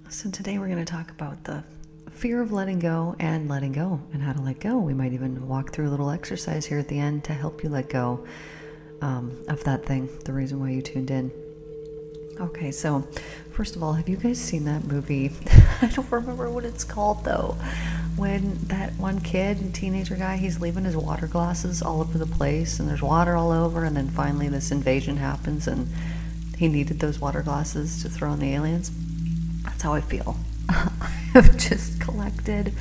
So today we're going to talk about the fear of letting go and how to let go. We might even walk through a little exercise here at the end to help you let go of that thing, the reason why you tuned in. Okay, so first of all, have you guys seen that movie? I don't remember what it's called though. When that one kid, teenager guy, he's leaving his water glasses all over the place and there's water all over, and then finally this invasion happens and he needed those water glasses to throw on the aliens. That's how I feel. I have just collected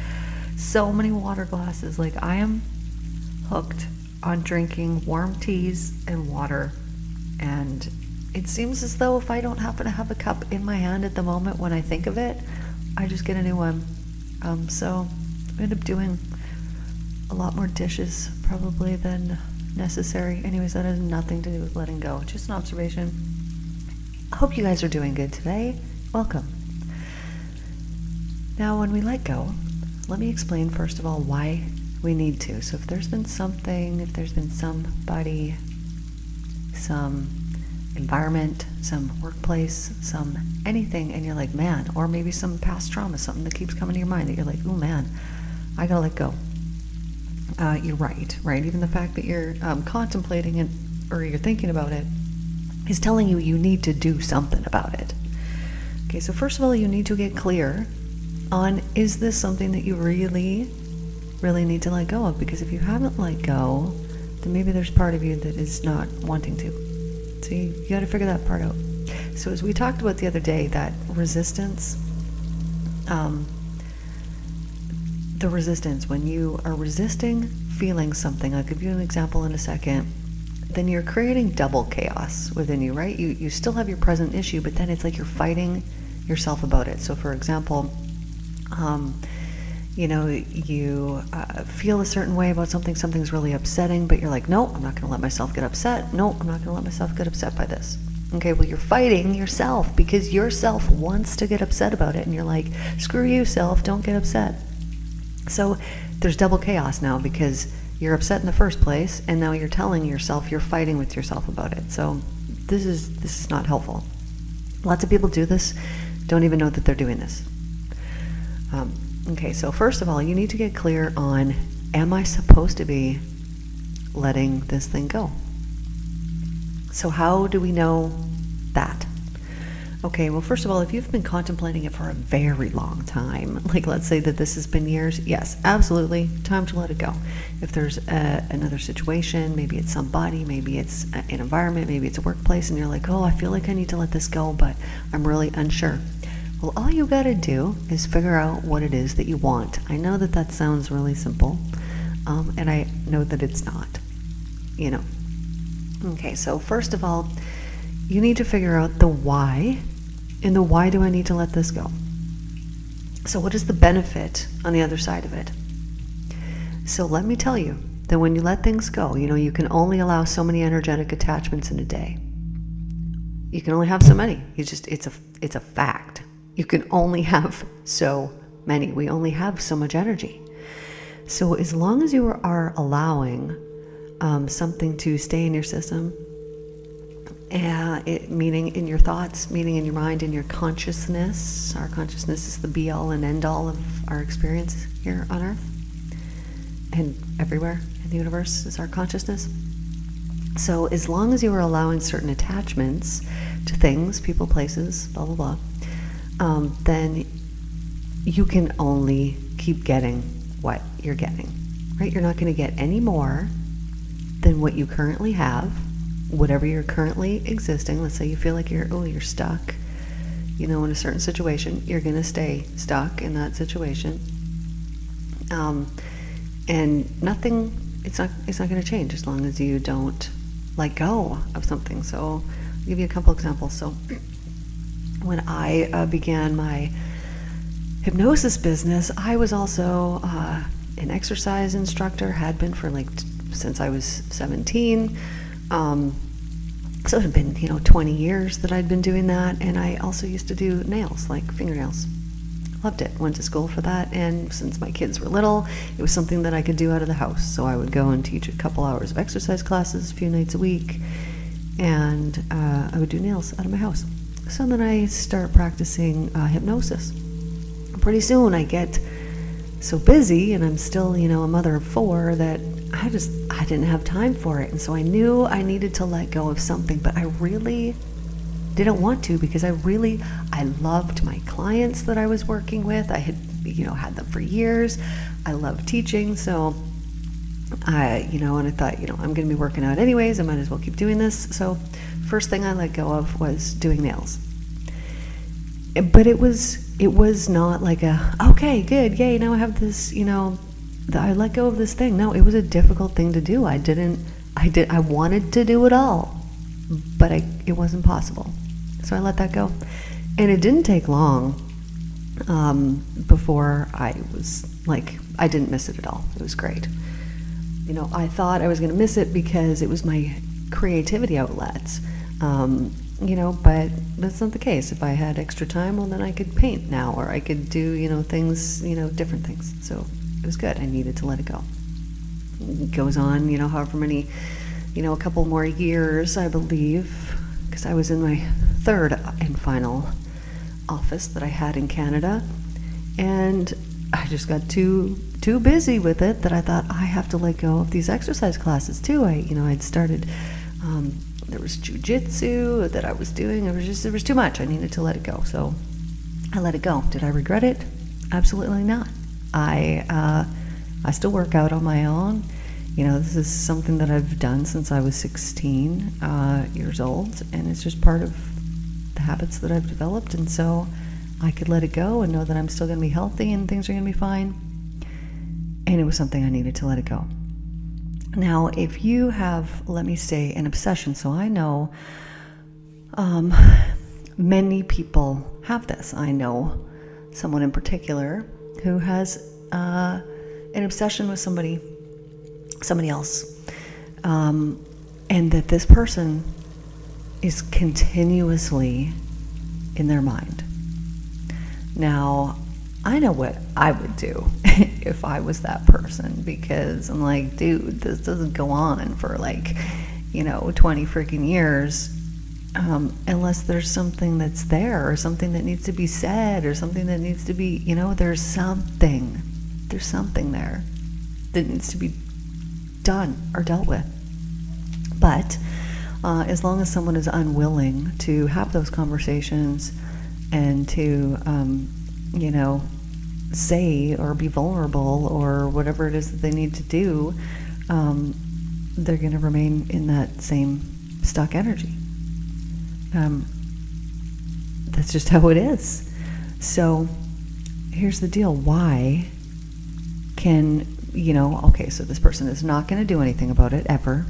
so many water glasses. Like, I am hooked on drinking warm teas and water, and it seems as though if I don't happen to have a cup in my hand at the moment when I think of it, I just get a new one. So I end up doing a lot more dishes probably than necessary. Anyways, that has nothing to do with letting go. Just an observation. I hope you guys are doing good today. Welcome. Now, when we let go, let me explain first of all why we need to. So if there's been something, if there's been somebody, some environment, some workplace, some anything, and you're like, man, or maybe some past trauma, something that keeps coming to your mind that you're like, oh man, I gotta let go. You're right? Even the fact that you're contemplating it or you're thinking about it is telling you you need to do something about it. Okay, so first of all, you need to get clear on, is this something that you really need to let go of? Because if you haven't let go, then maybe there's part of you that is not wanting to. So you got to figure that part out. So as we talked about the other day, that resistance, the resistance, when you are resisting feeling something, I'll give you an example in a second, then you're creating double chaos within you, right? You still have your present issue, but then it's like you're fighting yourself about it. So for example, you feel a certain way about something's really upsetting, but you're like, no, I'm not going to let myself get upset. No, I'm not going to let myself get upset by this. Okay, well, you're fighting yourself because yourself wants to get upset about it, and you're like, screw you, self, don't get upset. So there's double chaos now because you're upset in the first place, and now you're telling yourself you're fighting with yourself about it. So this is not helpful. Lots of people do this, don't even know that they're doing this. Okay, so first of all, you need to get clear on, am I supposed to be letting this thing go? So how do we know that? Okay, well, first of all, if you've been contemplating it for a very long time, like let's say that this has been years, yes, absolutely, time to let it go. If there's another situation, maybe it's somebody, maybe it's an environment, maybe it's a workplace, and you're like, oh, I feel like I need to let this go, but I'm really unsure. Well, all you got to do is figure out what it is that you want. I know that sounds really simple, and I know that it's not, Okay, so first of all, you need to figure out the why, and the why do I need to let this go? So what is the benefit on the other side of it? So let me tell you that when you let things go, you can only allow so many energetic attachments in a day. You can only have so many. It's a fact. You can only have so many. We only have so much energy. So as long as you are allowing something to stay in your system, meaning in your thoughts, meaning in your mind, in your consciousness. Our consciousness is the be-all and end-all of our experience here on Earth. And everywhere in the universe is our consciousness. So as long as you are allowing certain attachments to things, people, places, blah, blah, blah, then you can only keep getting what you're getting, right? You're not going to get any more than what you currently have, whatever you're currently existing. Let's say you feel like you're stuck, in a certain situation, you're going to stay stuck in that situation. And nothing, it's not going to change as long as you don't let go of something. So I'll give you a couple examples. So when I began my hypnosis business, I was also an exercise instructor, had been for since I was 17. So it had been, 20 years that I'd been doing that. And I also used to do nails, like fingernails. Loved it. Went to school for that. And since my kids were little, it was something that I could do out of the house. So I would go and teach a couple hours of exercise classes a few nights a week. And I would do nails out of my house. So then I start practicing hypnosis. Pretty soon I get so busy, and I'm still, a mother of 4, that I didn't have time for it. And so I knew I needed to let go of something, but I really didn't want to, because I loved my clients that I was working with. I had, had them for years. I loved teaching. So and I thought, I'm going to be working out anyways. I might as well keep doing this. So first thing I let go of was doing nails. But it was not like okay, good, yay, now I have this, I let go of this thing. No, it was a difficult thing to do. I wanted to do it all, but it wasn't possible. So I let that go. And it didn't take long before I was like, I didn't miss it at all. It was great. I thought I was going to miss it because it was my creativity outlets. But that's not the case. If I had extra time, well, then I could paint now, or I could do, things, different things. So it was good. I needed to let it go. It goes on, however many, a couple more years, I believe, because I was in my 3rd and final office that I had in Canada. And I just got too busy with it that I thought, I have to let go of these exercise classes too. I'd started, there was jujitsu that I was doing. There was too much. I needed to let it go. So I let it go. Did I regret it? Absolutely not. I still work out on my own. This is something that I've done since I was 16 years old, and it's just part of the habits that I've developed. And so I could let it go and know that I'm still going to be healthy and things are going to be fine. And it was something I needed to let it go. Now, if you have, let me say, an obsession, so I know many people have this. I know someone in particular who has an obsession with somebody else, and that this person is continuously in their mind. Now, I know what I would do if I was that person, because I'm like, dude, this doesn't go on for 20 freaking years, unless there's something that's there, or something that needs to be said, or something that needs to be, there's something there that needs to be done or dealt with. But as long as someone is unwilling to have those conversations and to, say or be vulnerable or whatever it is that they need to do, they're going to remain in that same stuck energy. That's just how it is. So here's the deal. Why can, okay, so this person is not going to do anything about it ever.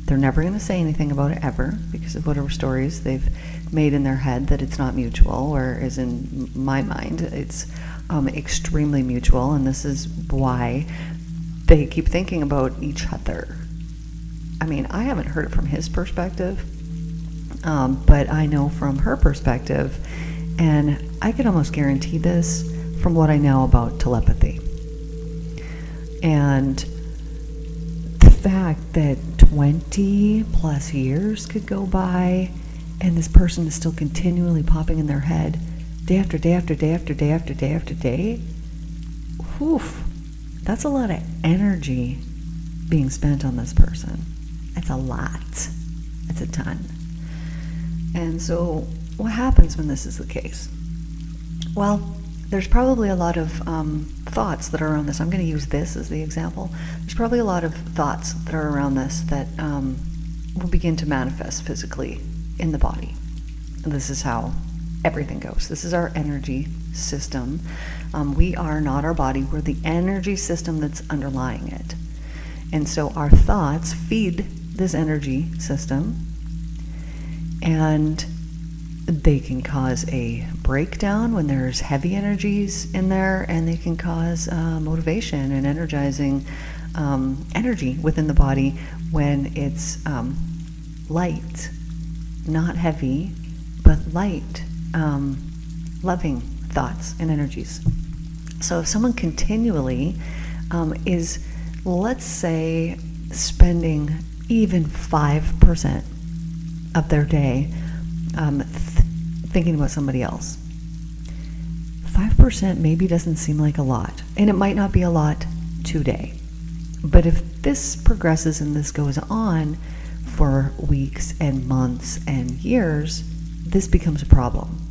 They're never going to say anything about it ever, because of whatever stories they've made in their head that it's not mutual, whereas in my mind it's extremely mutual, and this is why they keep thinking about each other. I mean, I haven't heard it from his perspective, but I know from her perspective, and I can almost guarantee this from what I know about telepathy. And the fact that 20 plus years could go by and this person is still continually popping in their head day after day after day after day after day after day, whew, that's a lot of energy being spent on this person. That's a lot. That's a ton. And so what happens when this is the case? Well, there's probably a lot of thoughts that are around this. I'm going to use this as the example. There's probably a lot of thoughts that are around this that will begin to manifest physically in the body. And this is how everything goes. This is our energy system. We are not our body. We're the energy system that's underlying it. And so our thoughts feed this energy system, and they can cause a breakdown when there's heavy energies in there, and they can cause motivation and energizing energy within the body when it's light, not heavy, but light, loving thoughts and energies. So if someone continually is, let's say, spending even 5% of their day thinking about somebody else. 5% maybe doesn't seem like a lot, and it might not be a lot today. But if this progresses and this goes on for weeks and months and years, this becomes a problem.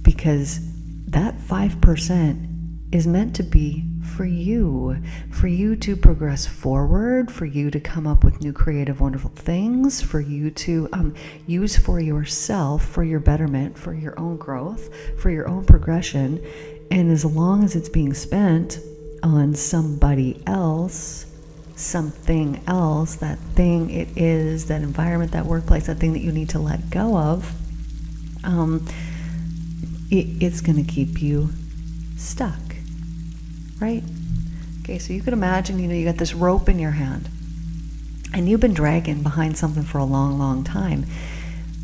Because that 5% is meant to be for you to progress forward, for you to come up with new creative, wonderful things, for you to use for yourself, for your betterment, for your own growth, for your own progression. And as long as it's being spent on somebody else, something else, that thing it is, that environment, that workplace, that thing that you need to let go of, it's going to keep you stuck, right? Okay, so you could imagine, you got this rope in your hand and you've been dragging behind something for a long time,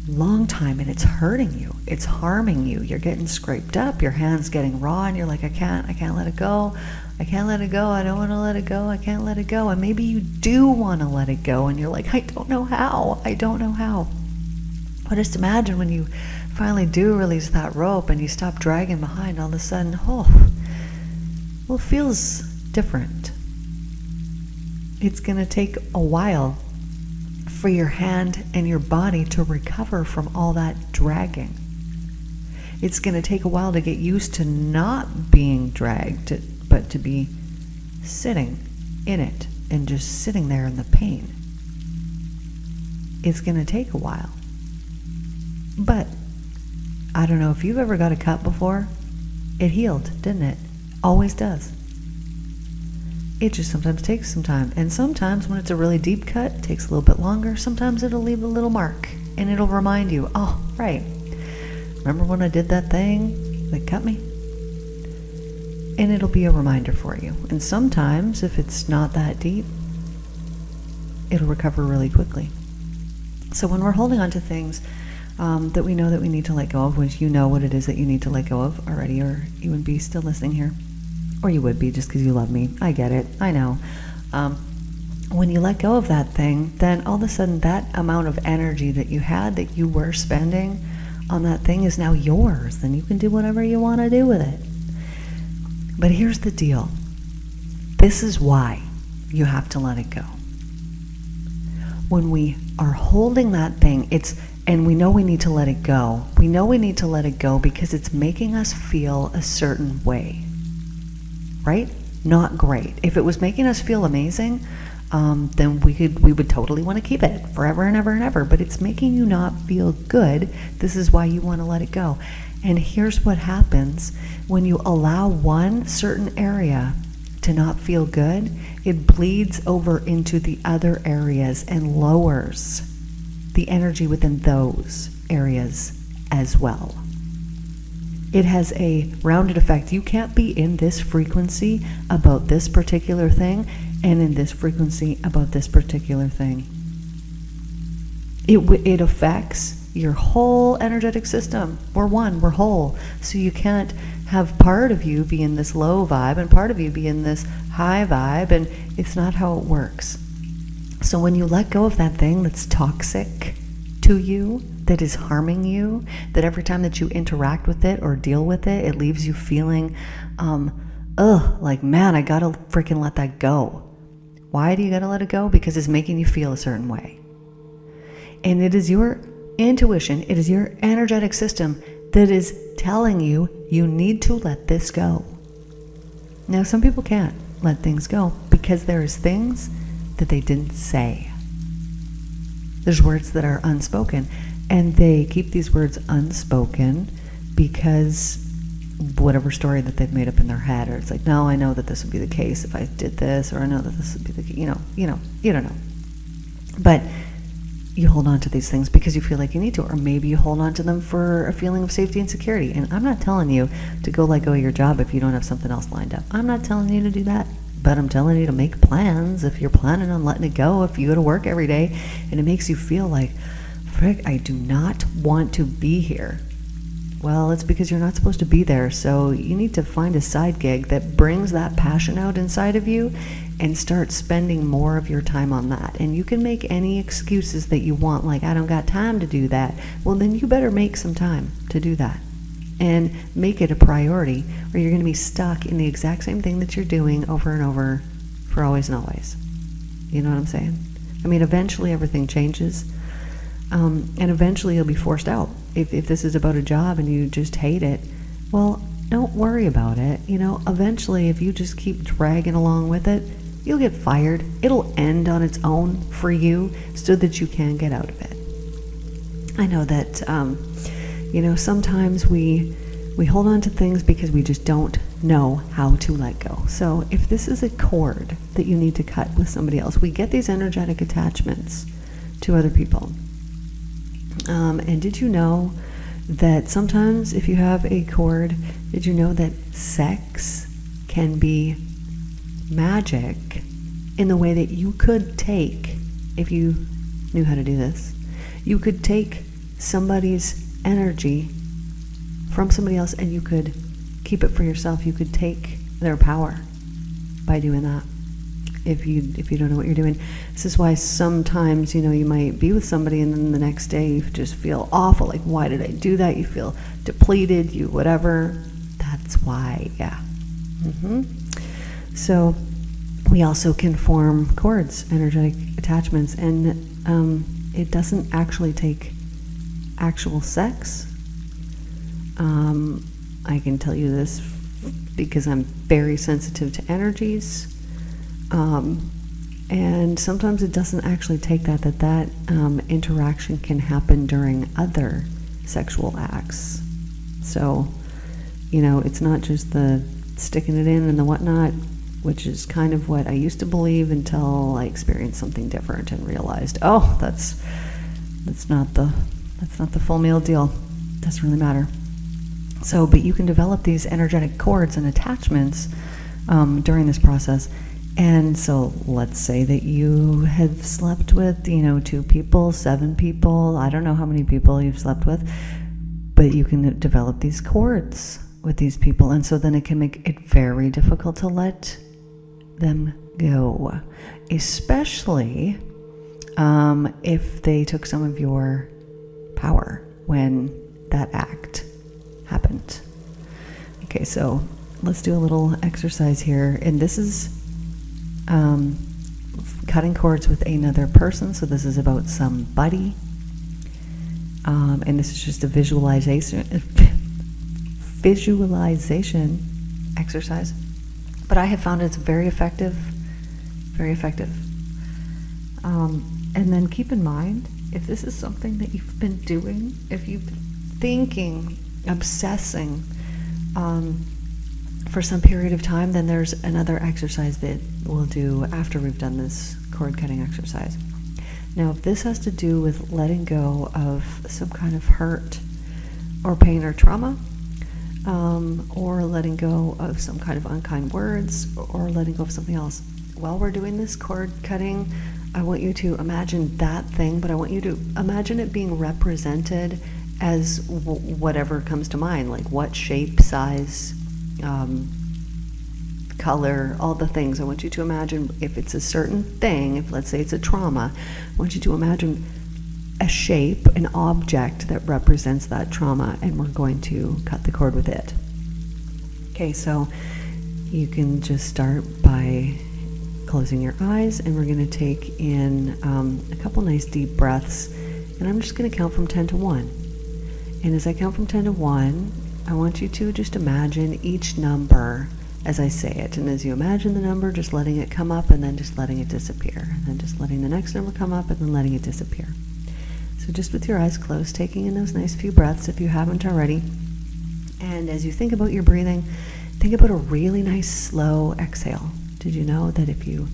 and it's hurting you, it's harming you, you're getting scraped up, your hand's getting raw, and you're like, I can't let it go, I don't want to let it go, I can't let it go. And maybe you do want to let it go, and you're like, I don't know how. But just imagine when you finally do release that rope and you stop dragging behind, all of a sudden, it feels different. It's going to take a while for your hand and your body to recover from all that dragging. It's going to take a while to get used to not being dragged, but to be sitting in it and just sitting there in the pain. It's going to take a while. But I don't know if you've ever got a cut before. It healed, didn't it? Always does. It just sometimes takes some time. And sometimes when it's a really deep cut, it takes a little bit longer. Sometimes it'll leave a little mark and it'll remind you, oh, right. Remember when I did that thing that cut me? And it'll be a reminder for you. And sometimes, if it's not that deep, it'll recover really quickly. So when we're holding on to things that we know that we need to let go of, which you know what it is that you need to let go of already, or you would be still listening here. Or you would be just because you love me. I get it. I know. When you let go of that thing, then all of a sudden that amount of energy that you had, that you were spending on that thing, is now yours. Then you can do whatever you want to do with it. But here's the deal. This is why you have to let it go. When we are holding that thing, and we know we need to let it go. We know we need to let it go because it's making us feel a certain way. Right? Not great. If it was making us feel amazing, then we would totally want to keep it forever and ever and ever. But it's making you not feel good. This is why you want to let it go. And here's what happens when you allow one certain area to not feel good. It bleeds over into the other areas and lowers the energy within those areas as well. It has a rounded effect. You can't be in this frequency about this particular thing and in this frequency about this particular thing. It affects your whole energetic system. We're one, we're whole. So you can't have part of you be in this low vibe and part of you be in this high vibe, and it's not how it works. So when you let go of that thing that's toxic to you, that is harming you, that every time that you interact with it or deal with it, it leaves you feeling, like, man, I gotta freaking let that go. Why do you gotta let it go? Because it's making you feel a certain way. And it is your intuition, it is your energetic system that is telling you you need to let this go. Now, some people can't let things go because there is things that they didn't say. There's words that are unspoken. And they keep these words unspoken because whatever story that they've made up in their head, or it's like, no, I know that this would be the case if I did this, or I know that this would be the, you don't know. But you hold on to these things because you feel like you need to, or maybe you hold on to them for a feeling of safety and security. And I'm not telling you to go let go of your job if you don't have something else lined up. I'm not telling you to do that. But I'm telling you to make plans if you're planning on letting it go, if you go to work every day and it makes you feel like, frick, I do not want to be here. Well, it's because you're not supposed to be there. So you need to find a side gig that brings that passion out inside of you and start spending more of your time on that. And you can make any excuses that you want, like, I don't got time to do that. Well, then you better make some time to do that and make it a priority, or you're going to be stuck in the exact same thing that you're doing over and over for always and always. You know what I'm saying? I mean, eventually everything changes. And eventually you'll be forced out. If this is about a job and you just hate it, well, don't worry about it. You know, eventually if you just keep dragging along with it, you'll get fired. It'll end on its own for you so that you can get out of it. I know that, sometimes we hold on to things because we just don't know how to let go. So if this is a cord that you need to cut with somebody else, we get these energetic attachments to other people. And did you know that sometimes if you have a cord, did you know that sex can be magic in the way that you could take, if you knew how to do this, you could take somebody's energy from somebody else and you could keep it for yourself. You could take their power by doing that. If you don't know what you're doing. This is why sometimes, you might be with somebody and then the next day you just feel awful, like, why did I do that? You feel depleted, you whatever. That's why, yeah. So we also can form cords, energetic attachments, and it doesn't actually take actual sex. I can tell you this because I'm very sensitive to energies. And sometimes it doesn't actually take that interaction can happen during other sexual acts. So, it's not just the sticking it in and the whatnot, which is kind of what I used to believe until I experienced something different and realized, oh, that's not the full meal deal. Doesn't really matter. So, but you can develop these energetic cords and attachments during this process. And so let's say that you have slept with, 2 people, 7 people, I don't know how many people you've slept with, but you can develop these cords with these people. And so then it can make it very difficult to let them go, especially if they took some of your power when that act happened. Okay, so let's do a little exercise here. And this is cutting cords with another person. So this is about somebody. And this is just a visualization exercise. But I have found it's very effective. Very effective. And then keep in mind, if this is something that you've been doing, if you've been thinking, obsessing, for some period of time, then there's another exercise that we'll do after we've done this cord cutting exercise. Now, if this has to do with letting go of some kind of hurt or pain or trauma, or letting go of some kind of unkind words, or letting go of something else, while we're doing this cord cutting, I want you to imagine that thing, but I want you to imagine it being represented as whatever comes to mind, like what shape, size, color, all the things. I want you to imagine, if it's a certain thing, if let's say it's a trauma, I want you to imagine a shape, an object that represents that trauma, and we're going to cut the cord with it. Okay, so you can just start by closing your eyes, and we're going to take in a couple nice deep breaths, and I'm just going to count from 10 to 1. And as I count from 10 to 1, I want you to just imagine each number as I say it. And as you imagine the number, just letting it come up and then just letting it disappear. And then just letting the next number come up and then letting it disappear. So just with your eyes closed, taking in those nice few breaths if you haven't already. And as you think about your breathing, think about a really nice slow exhale. Did you know that if you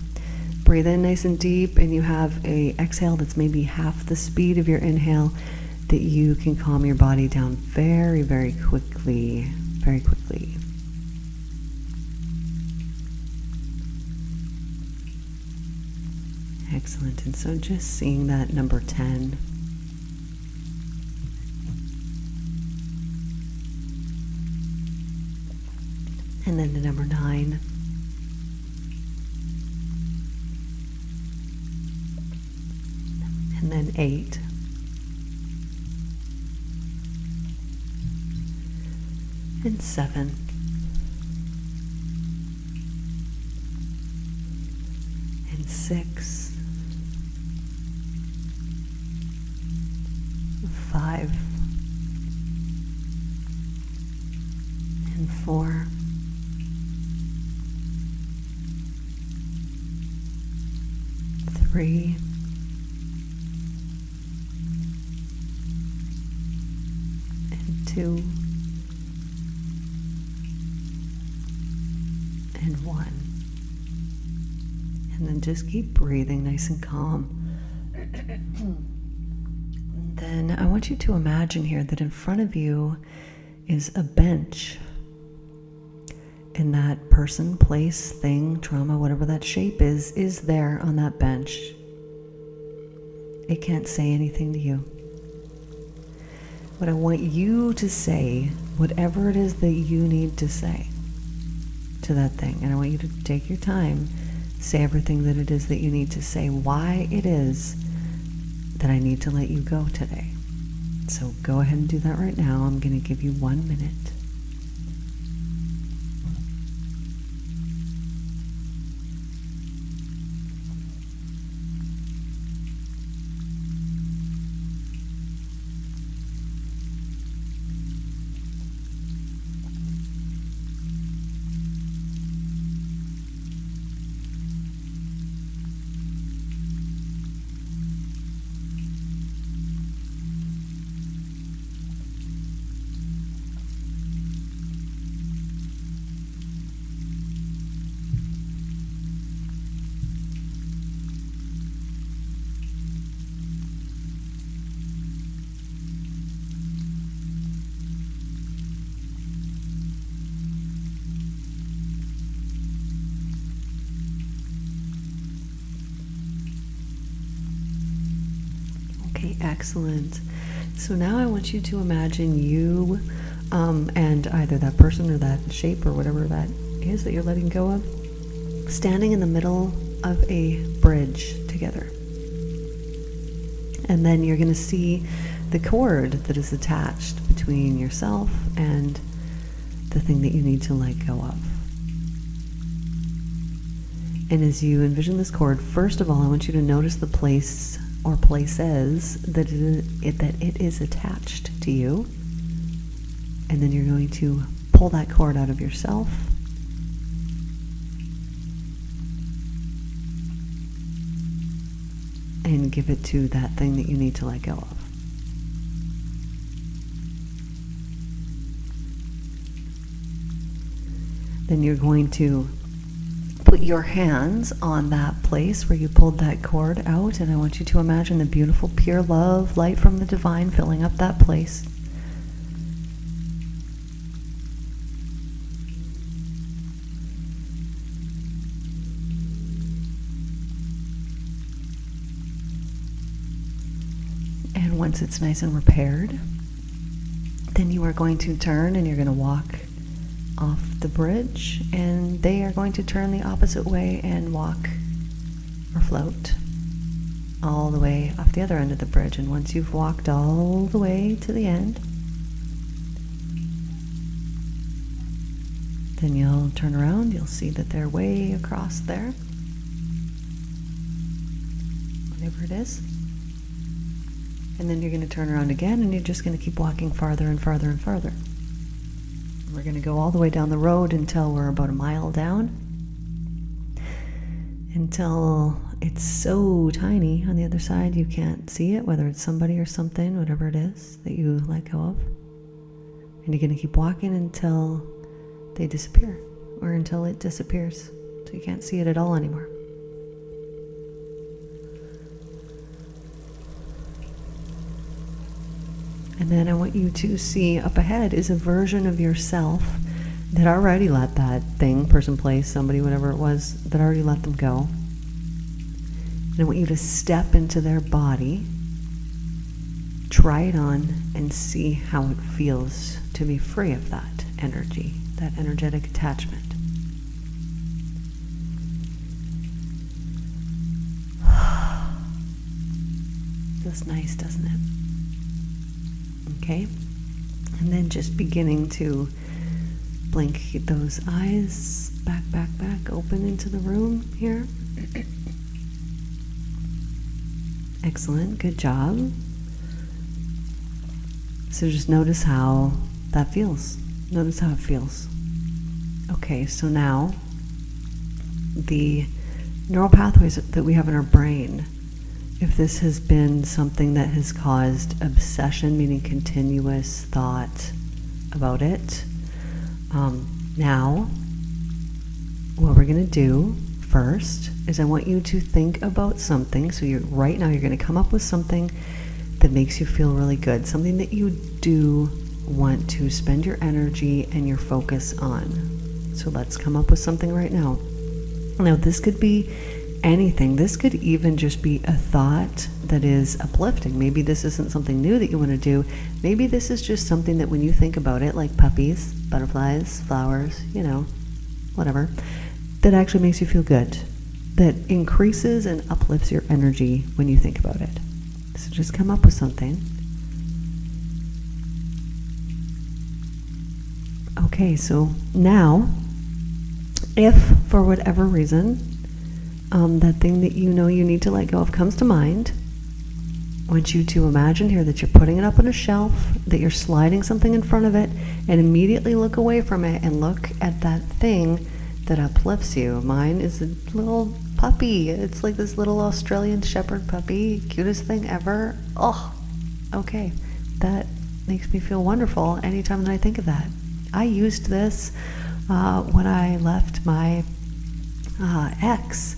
breathe in nice and deep and you have a exhale that's maybe half the speed of your inhale, that you can calm your body down very, very quickly, very quickly. Excellent. And so just seeing that number 10. And then the number 9. And then 8. And 7. And 6. 5. And 4. 3. And 2. And 1. And then just keep breathing nice and calm. And then I want you to imagine here that in front of you is a bench. And that person, place, thing, trauma, whatever that shape is there on that bench. It can't say anything to you. But I want you to say whatever it is that you need to say to that thing. And I want you to take your time, say everything that it is that you need to say, why it is that I need to let you go today. So go ahead and do that right now. I'm going to give you 1 minute. Okay, excellent. So now I want you to imagine you and either that person or that shape or whatever that is that you're letting go of, standing in the middle of a bridge together. And then you're going to see the cord that is attached between yourself and the thing that you need to let go of. And as you envision this cord, first of all, I want you to notice the place or places that it is attached to you. And then you're going to pull that cord out of yourself. And give it to that thing that you need to let go of. Then you're going to put your hands on that place where you pulled that cord out, and I want you to imagine the beautiful pure love, light from the divine filling up that place. And once it's nice and repaired, then you are going to turn and you're going to walk off the bridge, and they are going to turn the opposite way and walk or float all the way off the other end of the bridge. And once you've walked all the way to the end, then you'll turn around, you'll see that they're way across there, whatever it is. And then you're going to turn around again, and you're just going to keep walking farther and farther and farther. We're going to go all the way down the road until we're about a mile down, until it's so tiny on the other side you can't see it, whether it's somebody or something, whatever it is that you let go of. And you're going to keep walking until they disappear, or until it disappears, so you can't see it at all anymore. And then I want you to see up ahead is a version of yourself that already let that thing, person, place, somebody, whatever it was, that already let them go. And I want you to step into their body, try it on, and see how it feels to be free of that energy, that energetic attachment. Feels nice, doesn't it? Okay. And then just beginning to blink those eyes back, open into the room here. Excellent, good job. So just notice how that feels. Notice how it feels. Okay, so now the neural pathways that we have in our brain, if this has been something that has caused obsession, meaning continuous thought about it, now what we're going to do first is I want you to think about something. So right now you're going to come up with something that makes you feel really good, something that you do want to spend your energy and your focus on. So let's come up with something right now. Now this could be anything. This could even just be a thought that is uplifting. Maybe this isn't something new that you want to do. Maybe this is just something that when you think about it, like puppies, butterflies, flowers, whatever, that actually makes you feel good, that increases and uplifts your energy when you think about it. So just come up with something. Okay, so now, if for whatever reason, that thing that you know you need to let go of comes to mind, I want you to imagine here that you're putting it up on a shelf, that you're sliding something in front of it, and immediately look away from it and look at that thing that uplifts you. Mine is a little puppy. It's like this little Australian Shepherd puppy, cutest thing ever. Oh, okay. That makes me feel wonderful anytime that I think of that. I used this when I left my ex.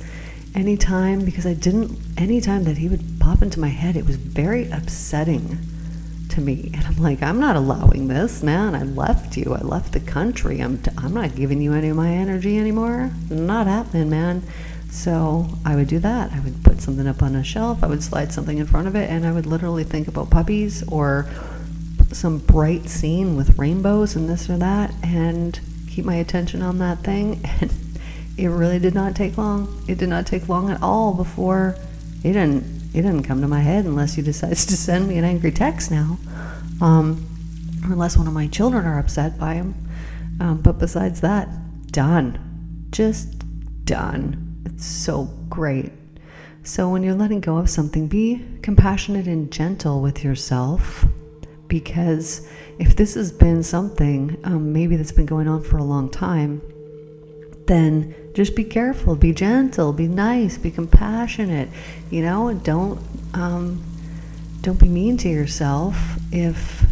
Anytime that he would pop into my head, it was very upsetting to me. And I'm like, I'm not allowing this, man. I left you. I left the country. I'm not giving you any of my energy anymore. Not happening, man. So I would do that. I would put something up on a shelf. I would slide something in front of it, and I would literally think about puppies or some bright scene with rainbows and this or that, and keep my attention on that thing. And it really did not take long. It did not take long at all before it didn't come to my head, unless he decides to send me an angry text now, or unless one of my children are upset by him. But besides that, done. Just done. It's so great. So when you're letting go of something, be compassionate and gentle with yourself, because if this has been something maybe that's been going on for a long time, then just be careful, be gentle, be nice, be compassionate. Don't be mean to yourself if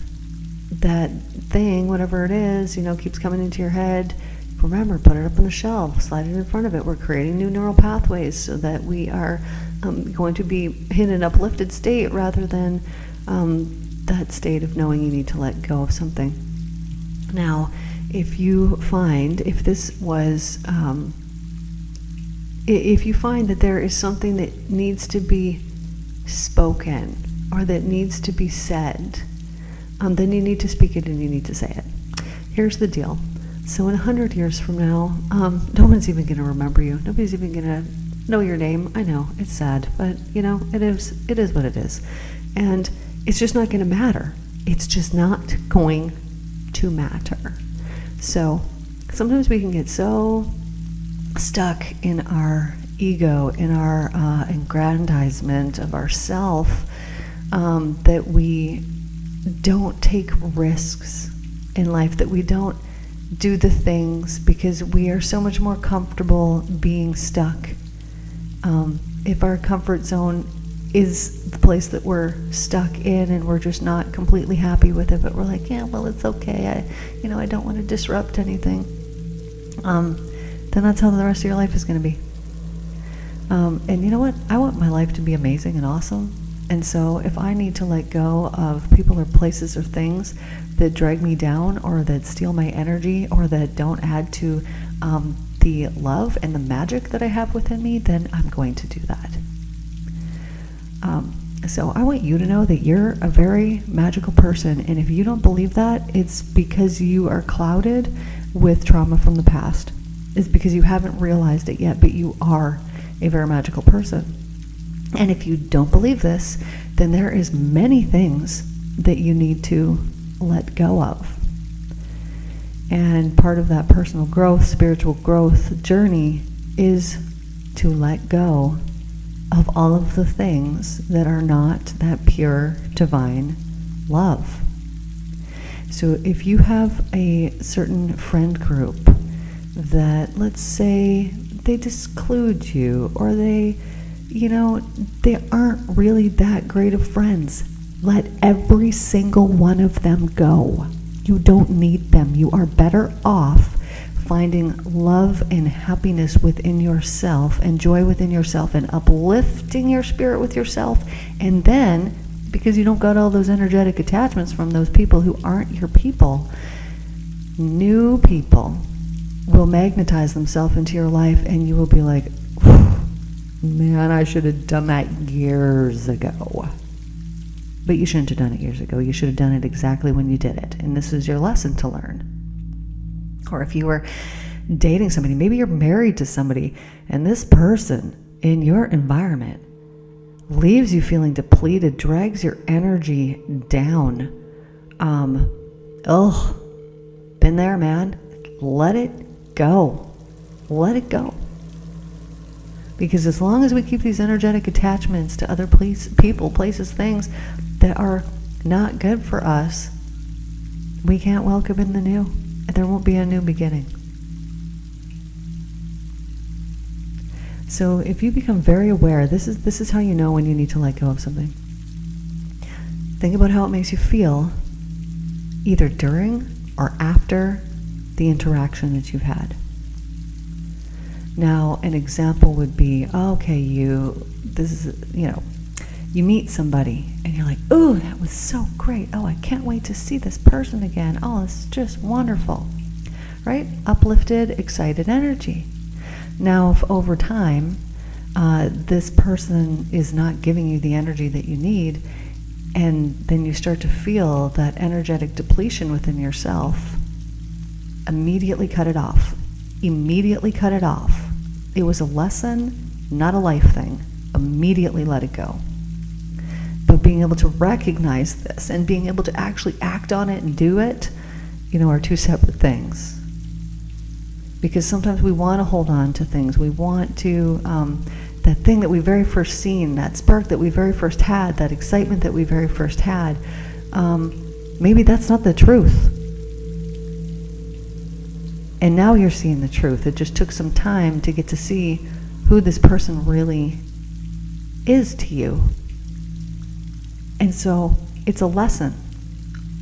that thing, whatever it is, keeps coming into your head. Remember, put it up on the shelf, slide it in front of it. We're creating new neural pathways so that we are going to be in an uplifted state rather than that state of knowing you need to let go of something. Now, if you find that there is something that needs to be spoken or that needs to be said, then you need to speak it and you need to say it. Here's the deal. So in 100 years from now, no one's even going to remember you. Nobody's even going to know your name. I know, it's sad, but it is what it is. And it's just not going to matter. It's just not going to matter. So sometimes we can get so stuck in our ego, in our aggrandizement of ourself, that we don't take risks in life, that we don't do the things because we are so much more comfortable being stuck. If our comfort zone is the place that we're stuck in and we're just not completely happy with it, but we're like, yeah, well, it's okay. I don't want to disrupt anything. Then that's how the rest of your life is going to be. And you know what? I want my life to be amazing and awesome. And so if I need to let go of people or places or things that drag me down or that steal my energy or that don't add to the love and the magic that I have within me, then I'm going to do that. So I want you to know that you're a very magical person, and if you don't believe that, it's because you are clouded with trauma from the past is because you haven't realized it yet, but you are a very magical person. And if you don't believe this, then there is many things that you need to let go of. And part of that personal growth, spiritual growth journey is to let go of all of the things that are not that pure, divine love. So if you have a certain friend group that, let's say, they disclude you, or they aren't really that great of friends, let every single one of them go. You don't need them. You are better off finding love and happiness within yourself and joy within yourself and uplifting your spirit with yourself. And then, because you don't got all those energetic attachments from those people who aren't your people, new people will magnetize themselves into your life, and you will be like, man, I should have done that years ago. But you shouldn't have done it years ago. You should have done it exactly when you did it. And this is your lesson to learn. Or if you were dating somebody, maybe you're married to somebody, and this person in your environment leaves you feeling depleted, drags your energy down. Been there, man. Let it go. Let it go. Because as long as we keep these energetic attachments to other people, places, things that are not good for us, we can't welcome in the new. There won't be a new beginning. So if you become very aware, this is how you know when you need to let go of something. Think about how it makes you feel, either during or after the interaction that you've had. Now, an example would be, you meet somebody and you're like, ooh, that was so great. Oh, I can't wait to see this person again. Oh, this is just wonderful, right? Uplifted, excited energy. Now, if over time, this person is not giving you the energy that you need, and then you start to feel that energetic depletion within yourself, immediately cut it off. Immediately cut it off. It was a lesson, not a life thing. Immediately let it go. But being able to recognize this and being able to actually act on it and do it, are two separate things. Because sometimes we want to hold on to things. We want to, that thing that we very first seen, that spark that we very first had, that excitement that we very first had, maybe that's not the truth. And now you're seeing the truth. It just took some time to get to see who this person really is to you. And so it's a lesson.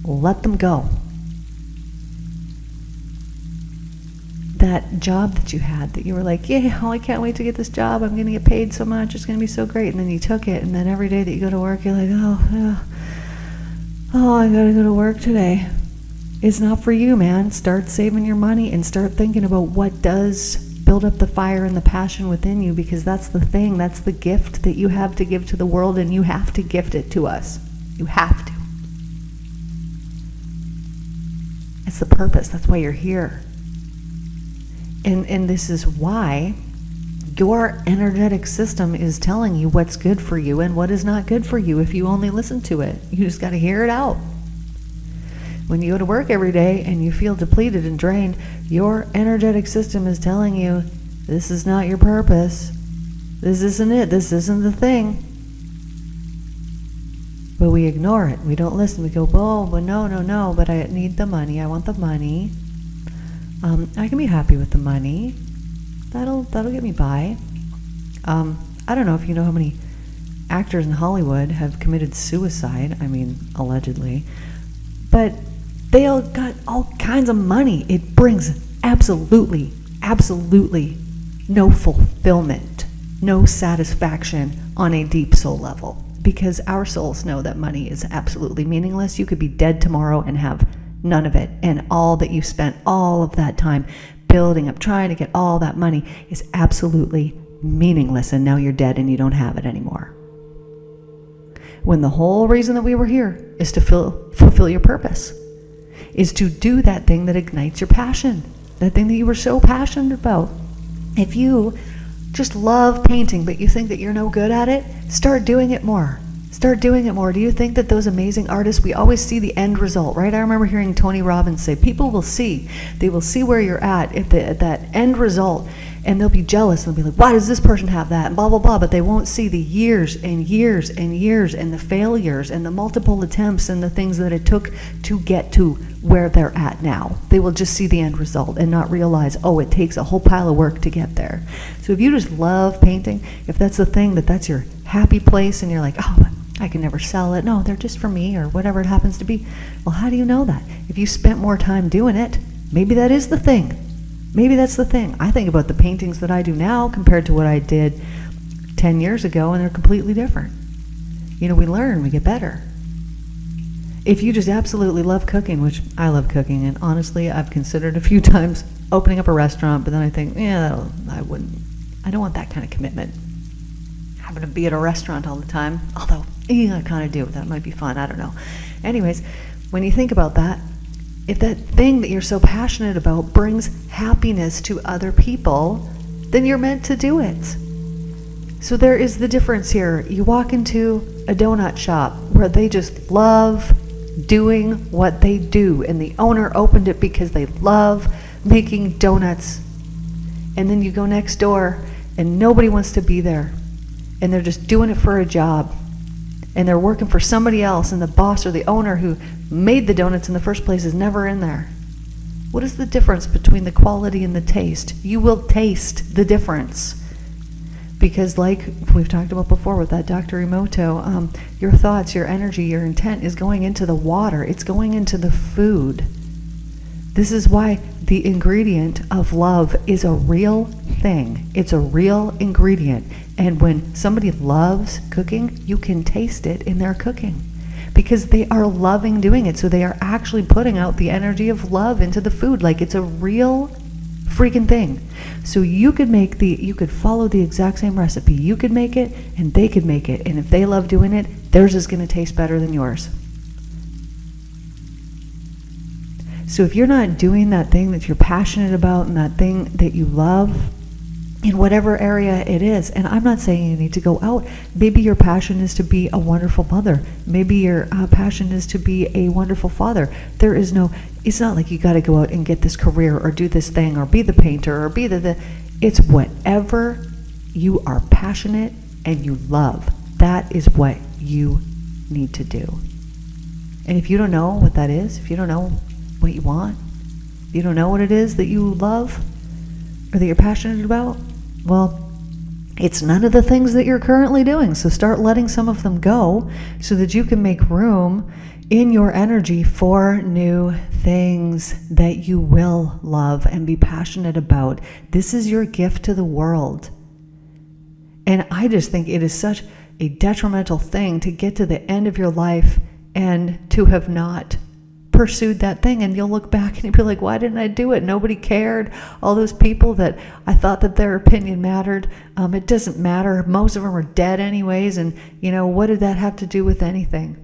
Let them go. That job that you had, that you were like, I can't wait to get this job. I'm going to get paid so much. It's going to be so great. And then you took it. And then every day that you go to work, you're like, I got to go to work today. It's not for you, man. Start saving your money and start thinking about what does build up the fire and the passion within you, because that's the thing. That's the gift that you have to give to the world, and you have to gift it to us. You have to. It's the purpose. That's why you're here. And this is why your energetic system is telling you what's good for you and what is not good for you if you only listen to it. You just got to hear it out. When you go to work every day and you feel depleted and drained, your energetic system is telling you, this is not your purpose. This isn't it. This isn't the thing. But we ignore it. We don't listen. We go, but no, but I need the money. I want the money. I can be happy with the money. That'll get me by. I don't know if you know how many actors in Hollywood have committed suicide. I mean, allegedly. But they all got all kinds of money. It brings absolutely no fulfillment, no satisfaction on a deep soul level. Because our souls know that money is absolutely meaningless. You could be dead tomorrow and have none of it. And all that you spent all of that time building up, trying to get all that money is absolutely meaningless. And now you're dead and you don't have it anymore. When the whole reason that we were here is to fulfill your purpose, is to do that thing that ignites your passion. that thing that you were so passionate about. If you just love painting, but you think that you're no good at it, start doing it more. Start doing it more. Do you think that those amazing artists, we always see the end result, right? I remember hearing Tony Robbins say, people will see. They will see where you're at that end result, and they'll be jealous. And they'll be like, why does this person have that? And blah, blah, blah. But they won't see the years and years and years and the failures and the multiple attempts and the things that it took to get to where they're at now. They will just see the end result and not realize, oh, it takes a whole pile of work to get there. So if you just love painting, if that's the thing, that's your happy place, and you're like, oh, I can never sell it. No, they're just for me, or whatever it happens to be. Well, how do you know that? If you spent more time doing it, maybe that is the thing. Maybe that's the thing. I think about the paintings that I do now compared to what I did 10 years ago, and they're completely different. You know, we learn, we get better. If you just absolutely love cooking, which I love cooking, and honestly, I've considered a few times opening up a restaurant, but then I think, yeah, I don't want that kind of commitment. Having to be at a restaurant all the time, although I kind of do. That might be fun. I don't know. Anyways, when you think about that, if that thing that you're so passionate about brings happiness to other people, then you're meant to do it. So there is the difference here. You walk into a donut shop where they just love doing what they do, and the owner opened it because they love making donuts. And then you go next door and nobody wants to be there, and they're just doing it for a job, and they're working for somebody else, and the boss or the owner who made the donuts in the first place is never in there. What is the difference between the quality and the taste? You will taste the difference. Because like we've talked about before with that Dr. Emoto, your thoughts, your energy, your intent is going into the water. It's going into the food. This is why the ingredient of love is a real thing. It's a real ingredient. And when somebody loves cooking, you can taste it in their cooking, because they are loving doing it. So they are actually putting out the energy of love into the food. Like, it's a real freaking thing. So you could follow the exact same recipe. You could make it and they could make it. And if they love doing it, theirs is going to taste better than yours. So if you're not doing that thing that you're passionate about and that thing that you love, in whatever area it is, and I'm not saying you need to go out. Maybe your passion is to be a wonderful mother. Maybe your passion is to be a wonderful father. It's not like you got to go out and get this career or do this thing or be the painter or be it's whatever you are passionate and you love. That is what you need to do. And if you don't know what that is, if you don't know what you want, if you don't know what it is that you love or that you're passionate about, well, it's none of the things that you're currently doing. So start letting some of them go so that you can make room in your energy for new things that you will love and be passionate about. This is your gift to the world. And I just think it is such a detrimental thing to get to the end of your life and to have not pursued that thing, and you'll look back and you'll be like, why didn't I do it? Nobody cared. All those people that I thought that their opinion mattered, it doesn't matter. Most of them are dead anyways, and what did that have to do with anything?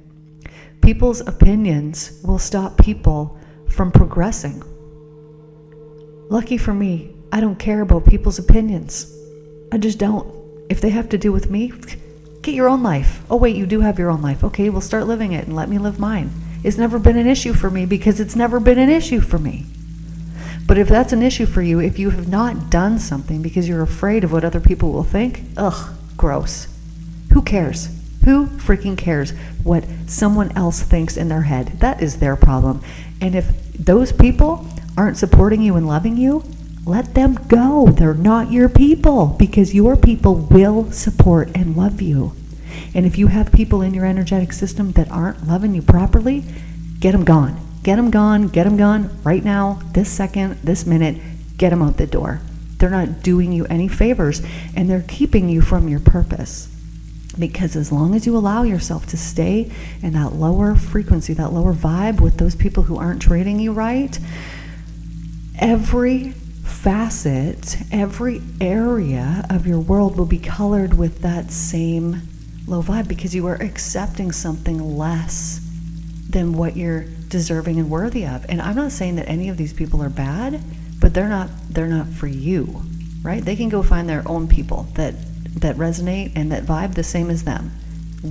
People's opinions will stop people from progressing. Lucky for me, I don't care about people's opinions. I just don't. If they have to do with me, get your own life. Oh wait, you do have your own life. Okay, well, start living it and let me live mine. It's never been an issue for me because it's never been an issue for me. But if that's an issue for you, if you have not done something because you're afraid of what other people will think, gross. Who cares? Who freaking cares what someone else thinks in their head? That is their problem. And if those people aren't supporting you and loving you, let them go. They're not your people, because your people will support and love you. And if you have people in your energetic system that aren't loving you properly, get them gone. Get them gone. Get them gone right now, this second, this minute. Get them out the door. They're not doing you any favors, and they're keeping you from your purpose. Because as long as you allow yourself to stay in that lower frequency, that lower vibe with those people who aren't treating you right, every facet, every area of your world will be colored with that same low vibe, because you are accepting something less than what you're deserving and worthy of. And I'm not saying that any of these people are bad. but they're not for you, right? They can go find their own people that resonate and that vibe the same as them.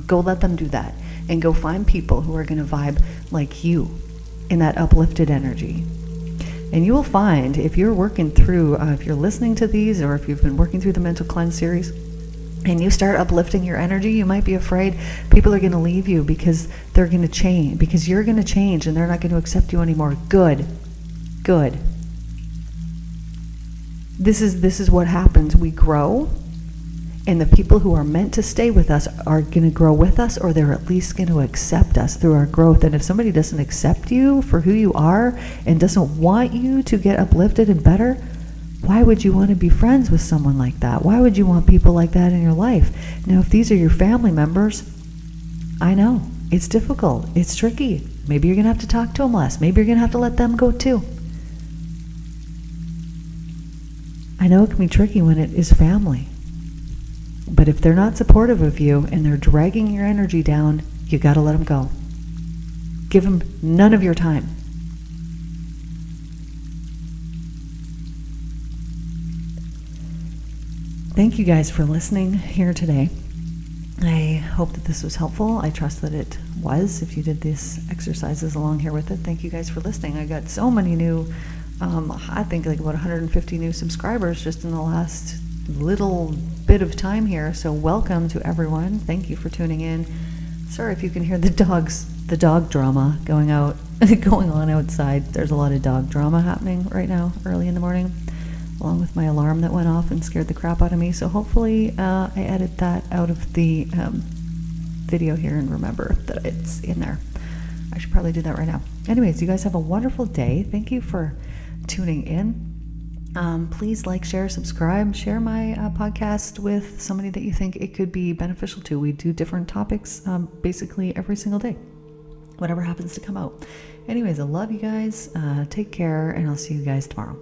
Go let them do that, and go find people who are going to vibe like you in that uplifted energy. And you will find, if you're working through, if you're listening to these, or if you've been working through the Mental Cleanse series, and you start uplifting your energy, you might be afraid people are going to leave you because they're going to change, because you're going to change and they're not going to accept you anymore. Good. This is what happens. We grow, and the people who are meant to stay with us are going to grow with us, or they're at least going to accept us through our growth. And if somebody doesn't accept you for who you are and doesn't want you to get uplifted and better, why would you want to be friends with someone like that? Why would you want people like that in your life? Now, if these are your family members, I know it's difficult. It's tricky. Maybe you're going to have to talk to them less. Maybe you're going to have to let them go too. I know it can be tricky when it is family. But if they're not supportive of you and they're dragging your energy down, you got to let them go. Give them none of your time. Thank you guys for listening here today. I hope that this was helpful. I trust that it was. If you did these exercises along here with it, thank you guys for listening. I got so many new, I think like about 150 new subscribers just in the last little bit of time here. So welcome to everyone. Thank you for tuning in. Sorry if you can hear the dog drama going on outside. There's a lot of dog drama happening right now, early in the morning, along with my alarm that went off and scared the crap out of me. So hopefully I edit that out of the video here and remember that it's in there. I should probably do that right now. Anyways, you guys have a wonderful day. Thank you for tuning in. Please like, share, subscribe, share my podcast with somebody that you think it could be beneficial to. We do different topics basically every single day, whatever happens to come out. Anyways, I love you guys. Take care, and I'll see you guys tomorrow.